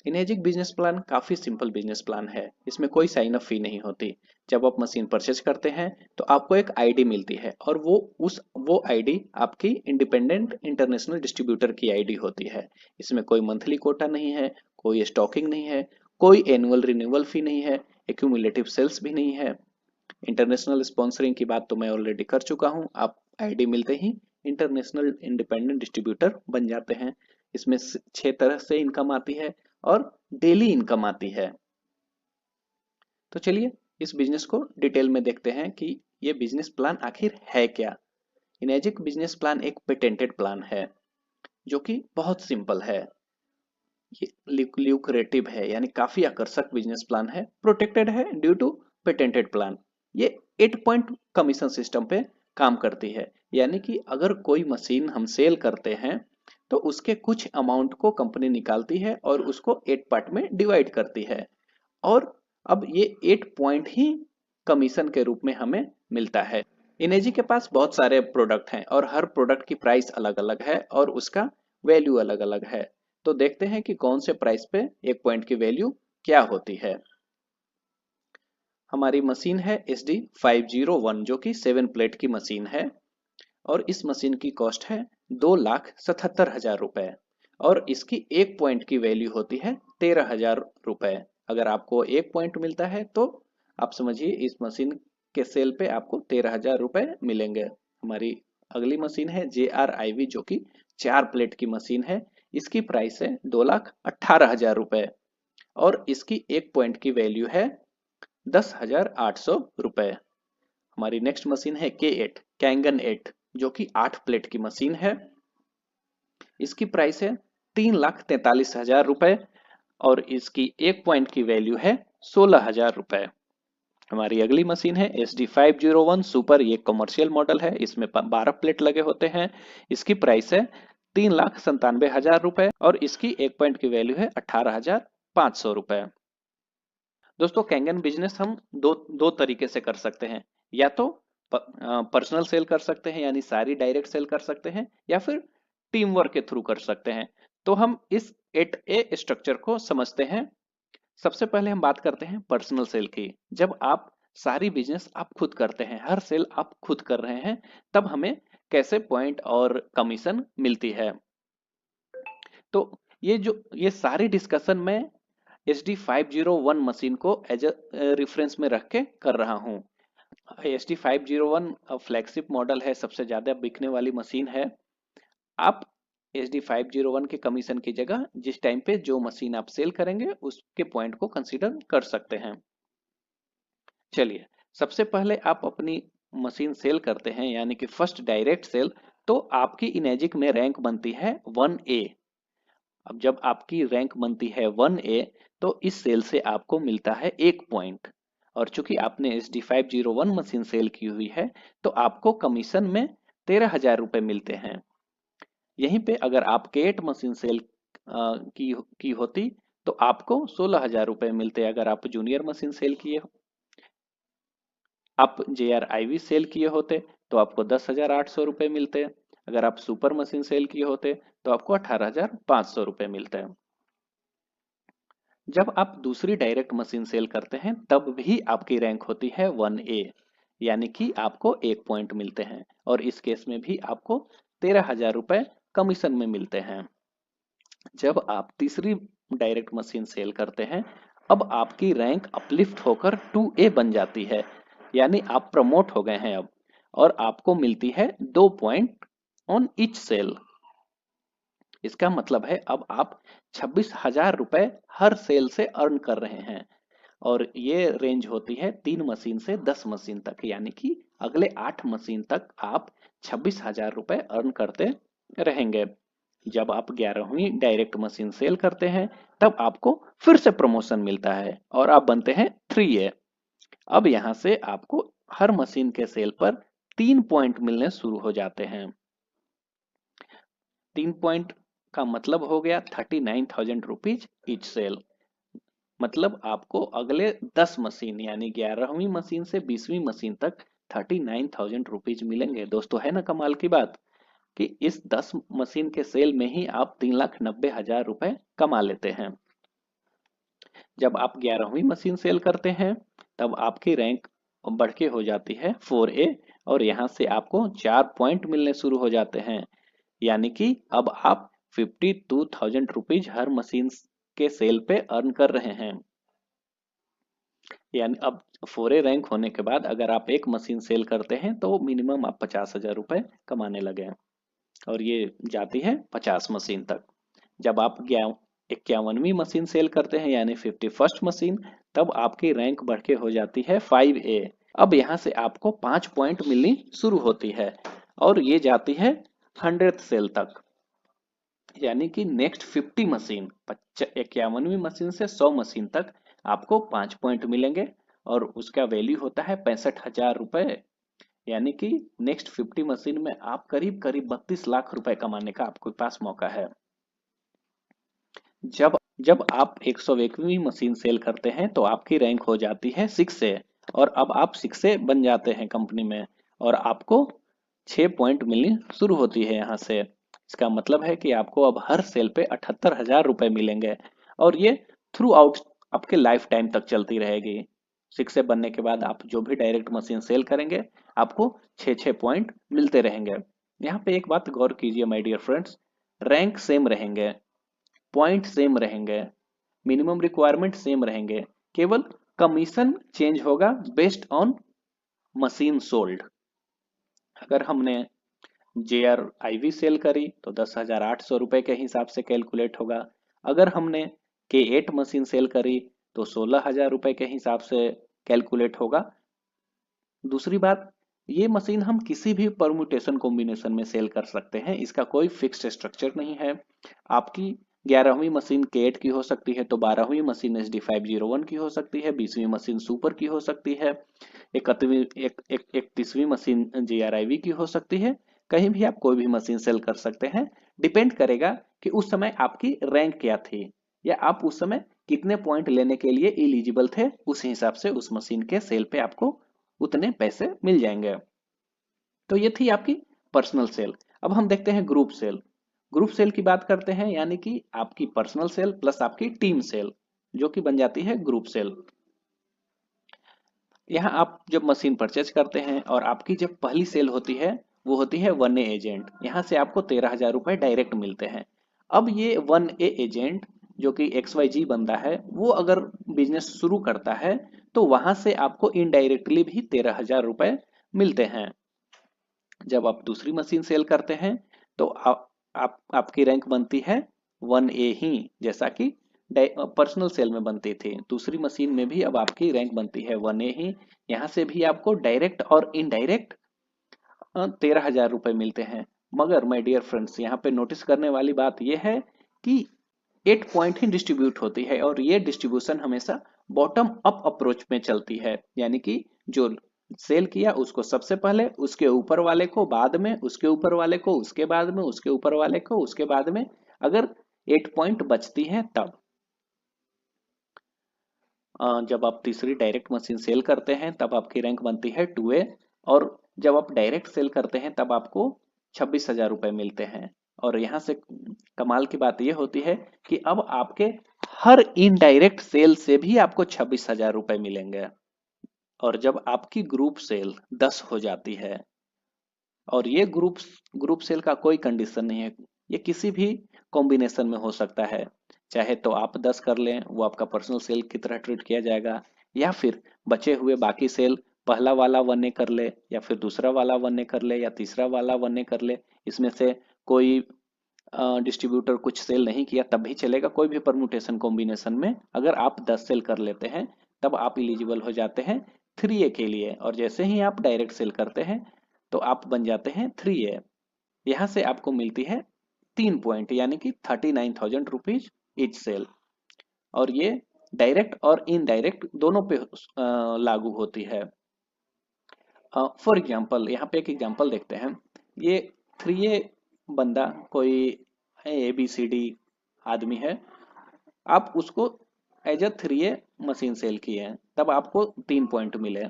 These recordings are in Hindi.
इनेजिक बिजनेस प्लान काफ़ी सिंपल बिजनेस प्लान है। इसमें कोई साइन अप फी नहीं होती। जब आप मशीन परचेज करते हैं तो आपको एक आईडी मिलती है और वो आईडी आपकी इंडिपेंडेंट इंटरनेशनल डिस्ट्रीब्यूटर की आईडी होती है। इसमें कोई मंथली कोटा नहीं है, कोई स्टॉकिंग नहीं है, कोई एनुअल रिन्यूअल फी नहीं है, एक्यूमुलेटिव सेल्स भी नहीं है। इंटरनेशनल स्पॉन्सरिंग की बात तो मैं ऑलरेडी कर चुका हूँ। आप आईडी मिलते ही इंटरनेशनल इंडिपेंडेंट डिस्ट्रीब्यूटर बन जाते हैं। इसमें 6 तरह से इनकम आती है और डेली इनकम आती है। तो चलिए इस बिजनेस को डिटेल में देखते हैं कि ये बिजनेस प्लान आखिर है क्या। इनेजिक बिजनेस प्लान एक पेटेंटेड प्लान है जो कि बहुत सिंपल है। ये ल्यूक्रेटिव है, यानी काफी आकर्षक बिजनेस प्लान है। प्रोटेक्टेड है ड्यू टू पेटेंटेड प्लान। ये 8 पॉइंट कमीशन सिस्टम पे काम करती है, यानी कि अगर कोई मशीन हम सेल करते हैं तो उसके कुछ अमाउंट को कंपनी निकालती है और उसको 8 पार्ट में डिवाइड करती है। और अब ये 8 पॉइंट ही कमीशन के रूप में हमें मिलता है। इनेजी के पास बहुत सारे प्रोडक्ट हैं और हर प्रोडक्ट की प्राइस अलग अलग है और उसका वैल्यू अलग अलग है। तो देखते हैं कि कौन से प्राइस पे 1 पॉइंट की वैल्यू क्या होती है। हमारी मशीन है SD501 जो कि 7 प्लेट की मशीन है और इस मशीन की कॉस्ट है 2,77,000 रुपए और इसकी 1 पॉइंट की वैल्यू होती है 13,000 रुपए। अगर आपको 1 पॉइंट मिलता है तो आप समझिए इस मशीन के सेल पे आपको 13,000 रुपए मिलेंगे। हमारी अगली मशीन है JRIV जो कि 4 प्लेट की मशीन है। इसकी प्राइस है 2,18,000 रुपए और इसकी 1 पॉइंट की वैल्यू है 10,800 रुपए। हमारी नेक्स्ट मशीन है K8 कैंगन 8 जो कि 8 प्लेट की मशीन है। इसकी प्राइस है 3,43,000 रुपए और इसकी 1 पॉइंट की वैल्यू है 16,000 रुपए। हमारी अगली मशीन है SD501 सुपर। ये कमर्शियल मॉडल है, इसमें 12 प्लेट लगे होते हैं। इसकी प्राइस है 3,97,000 रुपए और इसकी 1 पॉइंट की वैल्यू है 18,500 रुपए। दोस्तों कैंगन बिजनेस हम दो तरीके से कर सकते हैं। या तो पर्सनल सेल कर सकते हैं, यानी सारी डायरेक्ट सेल कर सकते हैं, या फिर टीम वर्क के थ्रू कर सकते हैं। तो हम इस 8A स्ट्रक्चर को समझते हैं। सबसे पहले हम बात करते हैं पर्सनल सेल की। जब आप सारी बिजनेस आप खुद करते हैं, हर सेल आप खुद कर रहे हैं, तब हमें कैसे पॉइंट और कमीशन मिलती है। तो ये सारी डिस्कशन मैं SD501 मशीन को एज अ रेफरेंस में रख के कर रहा हूँ। SD501 फ्लैगशिप मॉडल है, सबसे ज्यादा बिकने वाली मशीन है। आप SD501 के कमीशन की जगह जिस टाइम पे जो मशीन आप सेल करेंगे उसके पॉइंट को कंसीडर कर सकते हैं। चलिए सबसे पहले आप अपनी मशीन सेल करते हैं, यानी कि फर्स्ट डायरेक्ट सेल, तो आपकी इनेजिक में रैंक बनती है 1A। अब जब आपकी रैंक बनती है 1A तो इस सेल से आपको मिलता है 1 पॉइंट। और चूंकि आपने SD501 मशीन सेल की हुई है तो आपको कमीशन में 13,000 रुपए मिलते हैं। यहीं पे अगर आप K8 मशीन सेल की होती तो आपको 16,000 रुपए मिलते। अगर आप जूनियर मशीन सेल किए, आप JRIV सेल किए होते तो आपको 10,800 रुपए मिलते। अगर आप सुपर मशीन सेल किए होते तो आपको 18,500 रुपए मिलते हैं। जब आप दूसरी डायरेक्ट मशीन सेल करते हैं तब भी आपकी रैंक होती है 1A, यानी कि आपको 1 पॉइंट मिलते हैं और इस केस में भी आपको 13,000 रुपए कमीशन में मिलते हैं। जब आप तीसरी डायरेक्ट मशीन सेल करते हैं अब आपकी रैंक अपलिफ्ट होकर 2A बन जाती है, यानी आप प्रमोट हो गए हैं अब, और आपको मिलती है 2 पॉइंट ऑन ईच सेल। इसका मतलब है अब आप 26,000 रुपए हर सेल से अर्न कर रहे हैं और ये रेंज होती है 3 मशीन से 10 मशीन तक, यानी कि अगले 8 मशीन तक आप 26,000 रुपए अर्न करते रहेंगे। जब आप 11वीं डायरेक्ट मशीन सेल करते हैं तब आपको फिर से प्रमोशन मिलता है और आप बनते हैं 3A। अब यहां से आपको हर मशीन के सेल पर 3 पॉइंट मिलने शुरू हो जाते हैं। 3 पॉइंट का मतलब हो गया 39,000 रुपीज ईच सेल। मतलब आपको अगले 10 मशीन यानी 11वीं मशीन से 20वीं मशीन तक 39,000 रुपीज मिलेंगे। दोस्तों है ना कमाल की बात कि इस 10 मशीन के सेल में ही आप 3,90,000 रुपए कमा लेते हैं। जब आप 11वीं मशीन सेल करते हैं तब आपकी रैंक बढ़ के हो जाती है 4A, और यहाँ से आपको 4 पॉइंट मिलने शुरू हो जाते हैं। यानी कि अब आप 52,000 रुपीज हर मशीन के सेल पे अर्न कर रहे हैं। यानी अब 4A रैंक होने के बाद अगर आप एक मशीन सेल करते हैं तो मिनिमम आप 50,000 रुपए कमाने लगे हैं, और ये जाती है 50 मशीन तक। जब आप 51वीं मशीन सेल करते हैं यानी 51st मशीन, तब आपकी रैंक बढ़ के हो जाती है 5A। अब यहाँ से आपको 5 पॉइंट मिलनी शुरू होती है और ये जाती है 100th सेल तक। यानी कि नेक्स्ट 50 मशीन, 51वीं मशीन से 100 मशीन तक आपको 5 पॉइंट मिलेंगे और उसका वैल्यू होता है 65,000 रुपए। यानी कि नेक्स्ट 50 मशीन में आप करीब करीब 32 लाख रुपए कमाने का आपके पास मौका है। जब जब आप 101वीं मशीन सेल करते हैं तो आपकी रैंक हो जाती है 6A, और अब आप 6A बन जाते हैं कंपनी में और आपको 6 पॉइंट मिलनी शुरू होती है यहाँ से। इसका मतलब है कि आपको अब हर सेल पे 78,000 रुपए मिलेंगे, और ये थ्रू आउट आपके लाइफ टाइम तक चलती रहेगी। 6A बनने के बाद आप जो भी डायरेक्ट मशीन सेल करेंगे आपको 6 पॉइंट मिलते रहेंगे। यहाँ पे एक बात गौर कीजिए my dear friends, rank same रहेंगे, पॉइंट सेम रहेंगे, मिनिमम रिक्वायरमेंट सेम रहेंगे, केवल कमीशन चेंज होगा बेस्ड ऑन मशीन सोल्ड। अगर हमने JRIV सेल करी तो 10,800 रुपए के हिसाब से कैलकुलेट होगा। अगर हमने K8 मशीन सेल करी तो 16,000 रुपए के हिसाब से कैलकुलेट होगा। दूसरी बात, ये मशीन हम किसी भी परम्यूटेशन कॉम्बिनेशन में सेल कर सकते हैं, इसका कोई फिक्स्ड स्ट्रक्चर नहीं है। आपकी 11वीं मशीन K8 की हो सकती है तो 12वीं मशीन SD501 की हो सकती है, 20वीं मशीन सुपर की हो सकती है, 31वीं मशीन JRIV की हो सकती है। कहीं भी आप कोई भी मशीन सेल कर सकते हैं। डिपेंड करेगा कि उस समय आपकी रैंक क्या थी या आप उस समय कितने पॉइंट लेने के लिए एलिजिबल थे, उस हिसाब से उस मशीन के सेल पे आपको उतने पैसे मिल जाएंगे। तो ये थी आपकी पर्सनल सेल। अब हम देखते हैं ग्रुप सेल। ग्रुप सेल की बात करते हैं, यानी कि आपकी पर्सनल सेल प्लस आपकी टीम सेल जो कि बन जाती है ग्रुप सेल। यहाँ आप जब मशीन परचेज करते हैं और आपकी जब पहली सेल होती है वो होती है 1A एजेंट, यहाँ से आपको 13,000 रुपए डायरेक्ट मिलते हैं। अब ये 1A एजेंट जो कि XYG बंदा है वो अगर बिजनेस शुरू करता है तो वहां से आपको इनडायरेक्टली भी 13,000 रुपए मिलते हैं। जब आप दूसरी मशीन सेल करते हैं तो आपकी रैंक बनती है 1A ही, जैसा कि पर्सनल सेल में बनती थी। दूसरी मशीन में भी अब आपकी रैंक बनती है 1A ही। यहाँ से भी आपको डायरेक्ट और इनडायरेक्ट 13,000 रुपए मिलते हैं। मगर माय डियर फ्रेंड्स, यहाँ पे नोटिस करने वाली बात यह है कि 8 पॉइंट ही डिस्ट्रीब्यूट होती है और ये डिस्ट्रीब्यूशन हमेशा बॉटम अप अप्रोच में चलती है। यानी कि जो सेल किया उसको सबसे पहले, उसके ऊपर वाले को बाद में, उसके ऊपर वाले को उसके बाद में, उसके ऊपर वाले को उसके बाद में, अगर 8 पॉइंट बचती है तब। जब आप तीसरी डायरेक्ट मशीन सेल करते हैं तब आपकी रैंक बनती है 2A, और जब आप डायरेक्ट सेल करते हैं तब आपको 26,000 रुपए मिलते हैं। और यहाँ से कमाल की बात यह होती है कि अब आपके हर इनडायरेक्ट सेल से भी आपको 26,000 रुपए मिलेंगे। और जब आपकी ग्रुप सेल 10 हो जाती है, और ये ग्रुप सेल का कोई कंडीशन नहीं है, ये किसी भी कॉम्बिनेशन में हो सकता है। चाहे तो आप 10 कर लें, वो आपका पर्सनल सेल की तरह ट्रीट किया जाएगा, या फिर बचे हुए बाकी सेल पहला वाला 1A कर ले, या फिर दूसरा वाला 1A कर ले, या तीसरा वाला 1A कर ले। इसमें से कोई डिस्ट्रीब्यूटर कुछ सेल नहीं किया तब भी चलेगा। कोई भी परम्यूटेशन कॉम्बिनेशन में अगर आप 10 सेल कर लेते हैं तब आप इलिजिबल हो जाते हैं 3A के लिए, और जैसे ही आप डायरेक्ट सेल करते हैं तो आप बन जाते हैं 3A। यहाँ से आपको मिलती है 3 पॉइंट, यानी कि 39,000 रुपीज ईच सेल। और ये डायरेक्ट और इनडायरेक्ट दोनों पे लागू होती है। फॉर एग्जाम्पल, यहाँ पे एक एग्जाम्पल देखते हैं। ये 3A बंदा कोई ABCD आदमी है, आप उसको as a 3A machine cell किए हैं तब आपको 3 पॉइंट मिले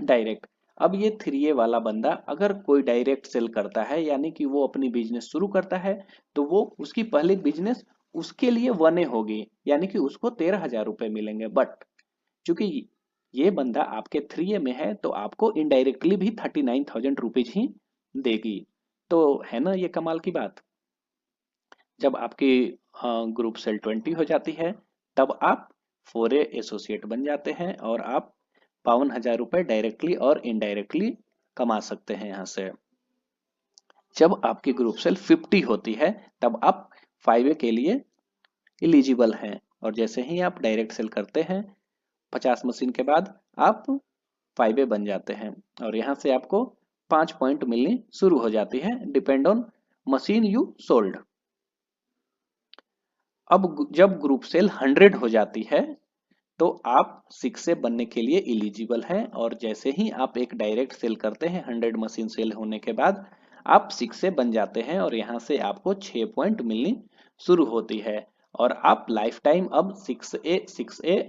डायरेक्ट। अब ये 3A वाला बंदा अगर कोई डायरेक्ट सेल करता है, यानी कि वो अपनी बिजनेस शुरू करता है, तो वो उसकी पहली बिजनेस उसके लिए 1A होगी, यानी कि उसको 13,000 रुपए मिलेंगे। बट चूंकि ये बंदा आपके 3A में है तो आपको इनडायरेक्टली भी 39,000 रुपीज ही देगी। तो है ना ये कमाल की बात। जब आपकी ग्रुप सेल 20 हो जाती है तब आप 4A एसोसिएट बन जाते हैं और आप 52,000 रुपए डायरेक्टली और इनडायरेक्टली कमा सकते हैं यहाँ से। जब आपकी ग्रुप सेल 50 होती है तब आप 5A के लिए इलिजिबल हैं, और जैसे ही आप डायरेक्ट सेल करते हैं 50 मशीन के बाद आप 5A बन जाते हैं, और यहाँ से आपको 5 पॉइंट मिलनी शुरू हो जाती है, depend on machine you sold. अब जब ग्रुप सेल 100 हो जाती है तो आप 6A बनने के लिए इलिजिबल हैं, और जैसे ही आप एक डायरेक्ट सेल करते हैं 100 मशीन सेल होने के बाद आप 6A बन जाते हैं, और यहाँ से आपको 6 पॉइंट मिलनी शुरू होती है, और आप लाइफ टाइम अब 6A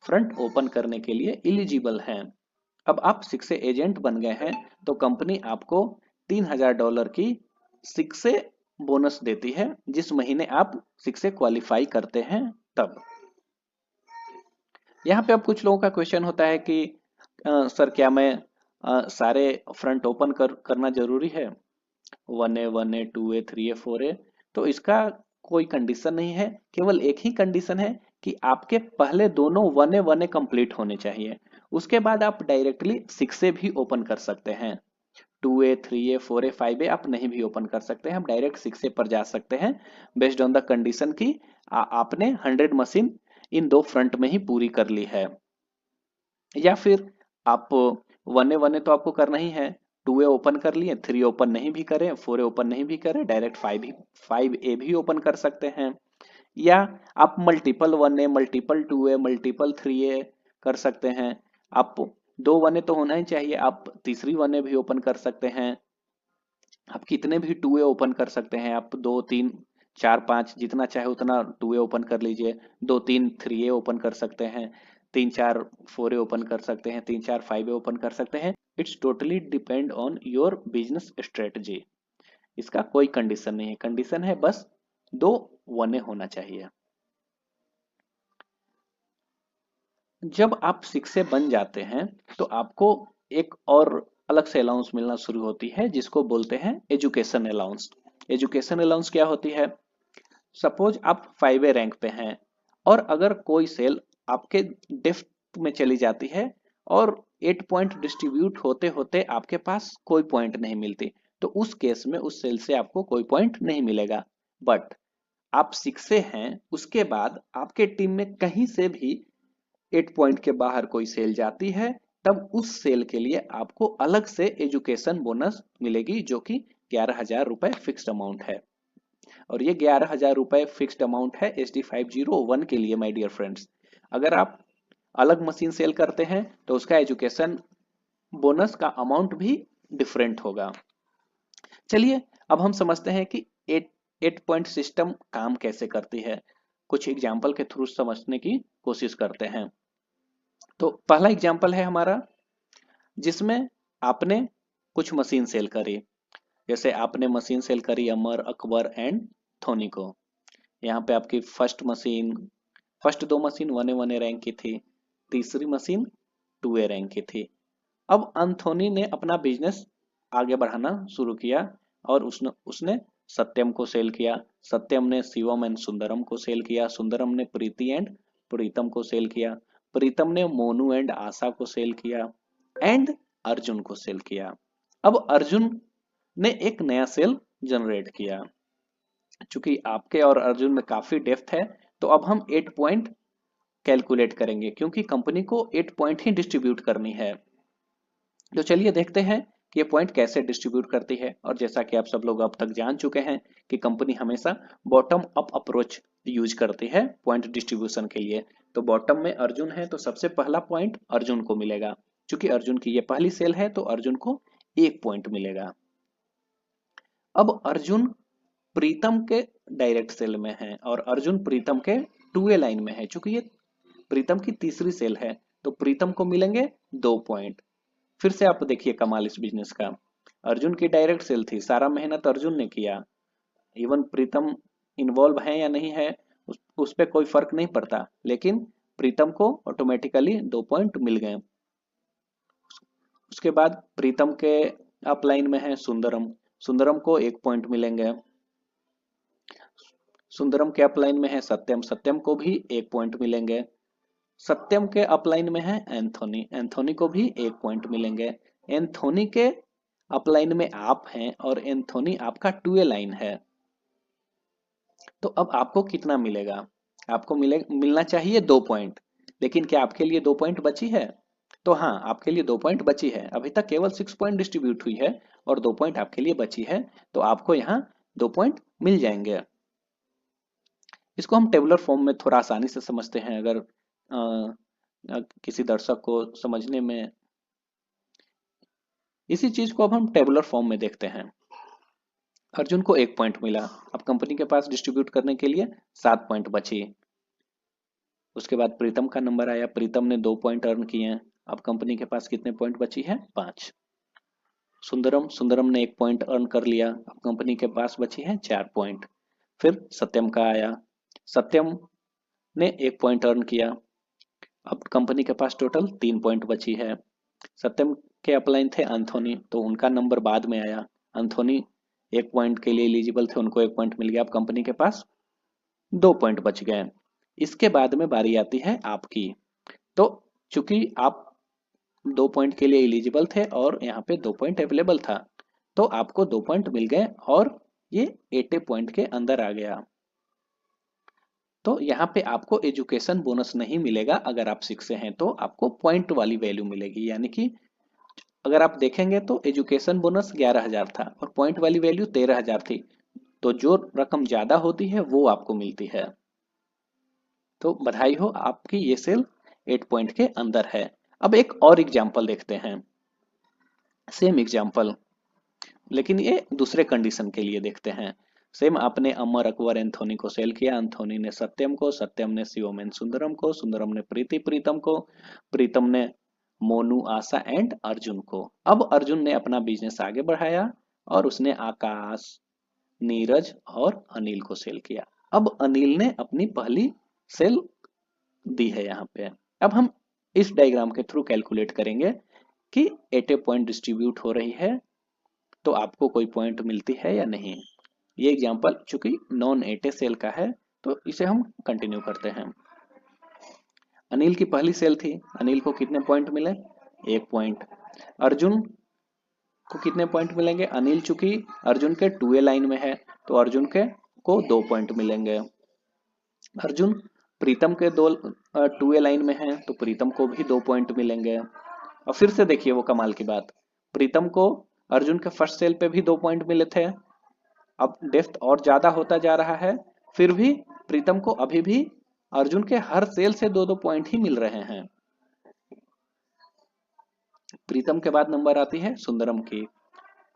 फ्रंट ओपन करने के लिए इलिजिबल हैं। अब आप 6A एजेंट बन गए हैं तो कंपनी आपको $3,000 की 6A बोनस देती है जिस महीने आप 6A क्वालिफाई करते हैं तब। यहाँ पे अब कुछ लोगों का क्वेश्चन होता है कि सर क्या मैं सारे फ्रंट ओपन करना जरूरी है, 1A 1A 2A 3A 4A? तो इसका कोई कंडीशन नहीं है, केवल एक ही कंडीशन है कि आपके पहले दोनों 1A 1A कंप्लीट होने चाहिए, उसके बाद आप डायरेक्टली 6A भी ओपन कर सकते हैं। 2A 3A 4A 5A आप नहीं भी ओपन कर सकते हैं, आप डायरेक्ट 6A पर जा सकते हैं बेस्ड ऑन द कंडीशन की आपने 100 मशीन इन दो फ्रंट में ही पूरी कर ली है। या फिर आप 1A 1A तो आपको करना ही है, 2A ओपन कर लिए, 3 ओपन नहीं भी करें, 4A ओपन नहीं भी करें, डायरेक्ट 5A भी ओपन कर सकते हैं। या आप multiple 1A multiple 2A multiple 3A कर सकते हैं। आप 2 1A तो होना ही चाहिए, आप तीसरी 1A भी ओपन कर सकते हैं। आप कितने भी 2A ओपन कर सकते हैं, आप 2 3 4 5 जितना चाहे उतना 2A ओपन कर लीजिए, 2 3 3A ओपन कर सकते हैं, 3 4 4A ओपन कर सकते हैं, 3 4 5A ओपन कर सकते हैं। It's totally depend on your business strategy. इसका कोई कंडीशन नहीं है, कंडीशन है बस 2 1A होना चाहिए। जब आप 6A बन जाते हैं तो आपको एक और अलग से अलाउंस मिलना शुरू होती है जिसको बोलते हैं एजुकेशन अलाउंस। एजुकेशन अलाउंस क्या होती है? सपोज आप 5A रैंक पे हैं और अगर कोई सेल आपके डेप्थ में चली जाती है और 8 पॉइंट डिस्ट्रीब्यूट होते होते आपके पास कोई पॉइंट नहीं मिलती, तो उस केस में उस सेल से आपको कोई पॉइंट नहीं मिलेगा। बट आप 6A हैं, उसके बाद आपके टीम में कहीं से भी 8 पॉइंट के बाहर कोई सेल जाती है, तब उस सेल के लिए आपको अलग से एजुकेशन बोनस मिलेगी जो कि 11,000 रुपए फिक्स्ड अमाउंट है। और ये 11,000 रुपए फिक्स्ड अमाउंट है SD501 के लिए माय डियर फ्रेंड्स। अगर आप अलग मशीन सेल करते हैं तो उसका एजुकेशन बोनस का अमाउंट भी डिफरेंट होगा। चलिए अब हम समझते हैं कि 8 पॉइंट सिस्टम काम कैसे करती है, कुछ एग्जाम्पल के थ्रू समझने की कोशिश करते हैं। तो पहला एग्जाम्पल है हमारा जिसमें आपने कुछ मशीन सेल करी, जैसे आपने मशीन सेल करी अमर, अकबर एंड धोनी को। यहाँ पे आपकी फर्स्ट दो मशीन 1A 1A रैंक की थी, तीसरी मशीन 2A रैंक की थी। अब अंथोनी ने अपना बिजनेस आगे बढ़ाना शुरू किया और उसने सत्यम को सेल किया, सत्यम ने शिवम एंड सुंदरम को सेल किया, सुंदरम ने प्रीति एंड प्रीतम को सेल किया, प्रीतम ने मोनू एंड आशा को सेल किया एंड अर्जुन को सेल किया। अब अर्जुन ने एक नया सेल जनरेट किया। चूंकि आपके और अर्जुन में काफी डेप्थ है तो अब हम 8 पॉइंट कैलकुलेट करेंगे क्योंकि कंपनी को 8 पॉइंट ही डिस्ट्रीब्यूट करनी है। तो चलिए देखते हैं कि ये पॉइंट कैसे डिस्ट्रीब्यूट करती है। और जैसा कि आप सब लोग अब तक जान चुके हैं कि कंपनी हमेशा बॉटम अप अप्रोच यूज करती है पॉइंट डिस्ट्रीब्यूशन के लिए। तो बॉटम में अर्जुन है तो सबसे पहला पॉइंट अर्जुन को मिलेगा, क्योंकि अर्जुन की ये पहली सेल है तो अर्जुन को 1 पॉइंट मिलेगा। अब अर्जुन प्रीतम के डायरेक्ट सेल में है और अर्जुन प्रीतम के 2A लाइन में है, चूंकि ये प्रीतम की तीसरी सेल है तो प्रीतम को मिलेंगे 2 पॉइंट। फिर से आप देखिए कमाल इस बिजनेस का, अर्जुन की डायरेक्ट सेल थी, सारा मेहनत अर्जुन ने किया, इवन प्रीतम इन्वॉल्व है या नहीं है उस पर कोई फर्क नहीं पड़ता, लेकिन प्रीतम को ऑटोमेटिकली 2 पॉइंट मिल गए। उसके बाद प्रीतम के अपलाइन में है सुंदरम, सुंदरम को 1 पॉइंट मिलेंगे। सुंदरम के अपलाइन में है सत्यम, सत्यम को भी 1 पॉइंट मिलेंगे। सत्यम के अपलाइन में है एंथोनी, एंथोनी को भी 1 पॉइंट मिलेंगे। एंथोनी के अपलाइन में आप हैं और एंथोनी आपका 2 लाइन है। तो अब आपको कितना मिलेगा? आपको मिलना चाहिए 2 पॉइंट, लेकिन क्या आपके लिए 2 पॉइंट बची है? तो हाँ, आपके लिए 2 पॉइंट बची है। अभी तक केवल 6 पॉइंट डिस्ट्रीब्यूट हुई है और 2 पॉइंट आपके लिए बची है, तो आपको यहाँ 2 पॉइंट मिल जाएंगे। इसको हम टेबुलर फॉर्म में थोड़ा आसानी से समझते हैं, अगर किसी दर्शक को समझने में। इसी चीज को अब हम टेबुलर फॉर्म में देखते हैं। अर्जुन को 1 पॉइंट मिला, अब कंपनी के पास डिस्ट्रीब्यूट करने के लिए 7 पॉइंट बची। उसके बाद प्रीतम का नंबर आया, प्रीतम ने 2 पॉइंट अर्न किए, अब कंपनी के पास कितने पॉइंट बची है? 5। सुंदरम, सुंदरम ने 1 पॉइंट अर्न कर लिया, अब कंपनी के पास बची है 4 पॉइंट। फिर सत्यम का आया, सत्यम ने 1 पॉइंट अर्न किया, अब कंपनी के पास टोटल 3 पॉइंट बची है। सत्यम के अपलाइन थे एंथोनी, तो उनका नंबर बाद में आया। एंथोनी 1 पॉइंट के लिए एलिजिबल थे, उनको 1 पॉइंट मिल गया, अब कंपनी के पास 2 पॉइंट बच गए। इसके बाद में बारी आती है आपकी। तो चूंकि आप 2 पॉइंट के लिए एलिजिबल थे और यहाँ पे 2 पॉइंट अवेलेबल था, तो आपको 2 पॉइंट मिल गए और ये 80 पॉइंट के अंदर आ गया। तो यहाँ पे आपको एजुकेशन बोनस नहीं मिलेगा, अगर आप 6 से हैं तो आपको पॉइंट वाली वैल्यू मिलेगी। यानी कि अगर आप देखेंगे तो एजुकेशन बोनस 11,000 था और पॉइंट वाली वैल्यू 13,000 थी, तो जो रकम ज्यादा होती है वो आपको मिलती है। तो बधाई हो, आपकी ये सेल 8 पॉइंट के अंदर है। अब एक और एग्जाम्पल देखते हैं, सेम एग्जाम्पल, लेकिन ये दूसरे कंडीशन के लिए देखते हैं। सेम आपने अमर, अकबर, एंथोनी को सेल किया, एंथोनी ने सत्यम को, सत्यम ने शिवम एंड सुंदरम को, सुंदरम ने प्रीति प्रीतम को, प्रीतम ने मोनू, आशा एंड अर्जुन को। अब अर्जुन ने अपना बिजनेस आगे बढ़ाया और उसने आकाश, नीरज और अनिल को सेल किया। अब अनिल ने अपनी पहली सेल दी है यहाँ पे। अब हम इस डायग्राम के थ्रू कैलकुलेट करेंगे कि 80 पॉइंट डिस्ट्रीब्यूट हो रही है तो आपको कोई पॉइंट मिलती है या नहीं। ये एग्जांपल चूंकि नॉन 80 सेल का है, तो इसे हम कंटिन्यू करते हैं। अनिल की पहली सेल थी, अनिल को कितने पॉइंट मिले? 1 पॉइंट। अर्जुन को कितने पॉइंट मिलेंगे? अनिल चूंकि अर्जुन के 2A लाइन में है, तो अर्जुन के को 2 पॉइंट मिलेंगे। अर्जुन प्रीतम के 2A लाइन में है, तो प्रीतम को भी 2 पॉइंट मिलेंगे। और फिर से देखिए वो कमाल की बात, प्रीतम को अर्जुन के फर्स्ट सेल पे भी 2 पॉइंट मिले थे, अब डेप्थ और ज्यादा होता जा रहा है, फिर भी प्रीतम को अभी भी अर्जुन के हर सेल से 2-2 पॉइंट ही मिल रहे हैं। प्रीतम के बाद नंबर आती है सुंदरम की,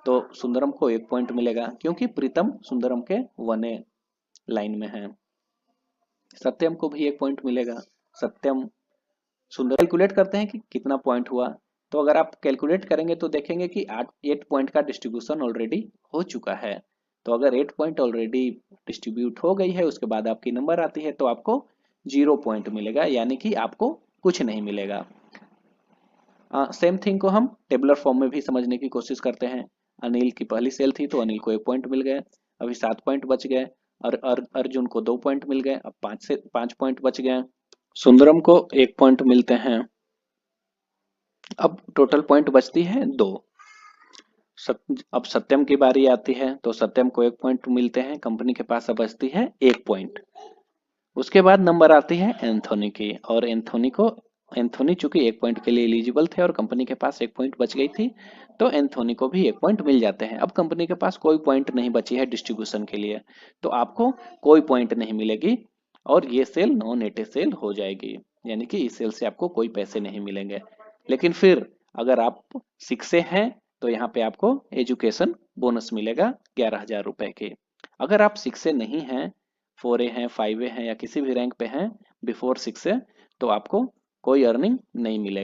तो सुंदरम को 1 पॉइंट मिलेगा क्योंकि प्रीतम सुंदरम के 1A लाइन में है। सत्यम को भी 1 पॉइंट मिलेगा, सत्यम सुंदर। कैलकुलेट करते हैं कि कितना पॉइंट हुआ, तो अगर आप कैलकुलेट करेंगे तो देखेंगे कि 8 पॉइंट का डिस्ट्रीब्यूशन ऑलरेडी हो चुका है। तो अगर 8 पॉइंट ऑलरेडी डिस्ट्रीब्यूट हो गई है, उसके बाद आपकी नंबर आती है, तो आपको 0 पॉइंट मिलेगा, यानी कि आपको कुछ नहीं मिलेगा। सेम थिंग को हम टेबुलर फॉर्म में भी समझने की कोशिश करते हैं। अनिल की पहली सेल थी तो अनिल को 1 पॉइंट मिल गए, अभी 7 पॉइंट बच गए, और अर्जुन को 2 पॉइंट मिल गए, अब 5 पॉइंट बच गए। सुंदरम को 1 पॉइंट मिलते हैं, अब टोटल पॉइंट बचती है 2। अब सत्यम की बारी आती है, तो सत्यम को 1 पॉइंट मिलते हैं, कंपनी के पास अब बचती है 1 पॉइंट। उसके बाद नंबर आती है एंथोनी की, और एंथोनी चूंकि 1 पॉइंट के लिए एलिजिबल थे और कंपनी के पास 1 पॉइंट बच गई थी, तो एंथोनी को भी 1 पॉइंट मिल जाते हैं। अब कंपनी के पास कोई पॉइंट नहीं बची है डिस्ट्रीब्यूशन के लिए, तो आपको कोई पॉइंट नहीं मिलेगी और ये सेल नॉन 80 सेल हो जाएगी, यानी कि इस सेल से आपको कोई पैसे नहीं मिलेंगे। लेकिन फिर अगर आप 6 से हैं तो यहाँ पे आपको एजुकेशन बोनस मिलेगा 11,000 रुपए के। अगर आप 6 से नहीं हैं, 4A हैं, 5A हैं या किसी भी रैंक पे हैं बिफोर 6 से, तो आपको कोई अर्निंग नहीं मिलेगा।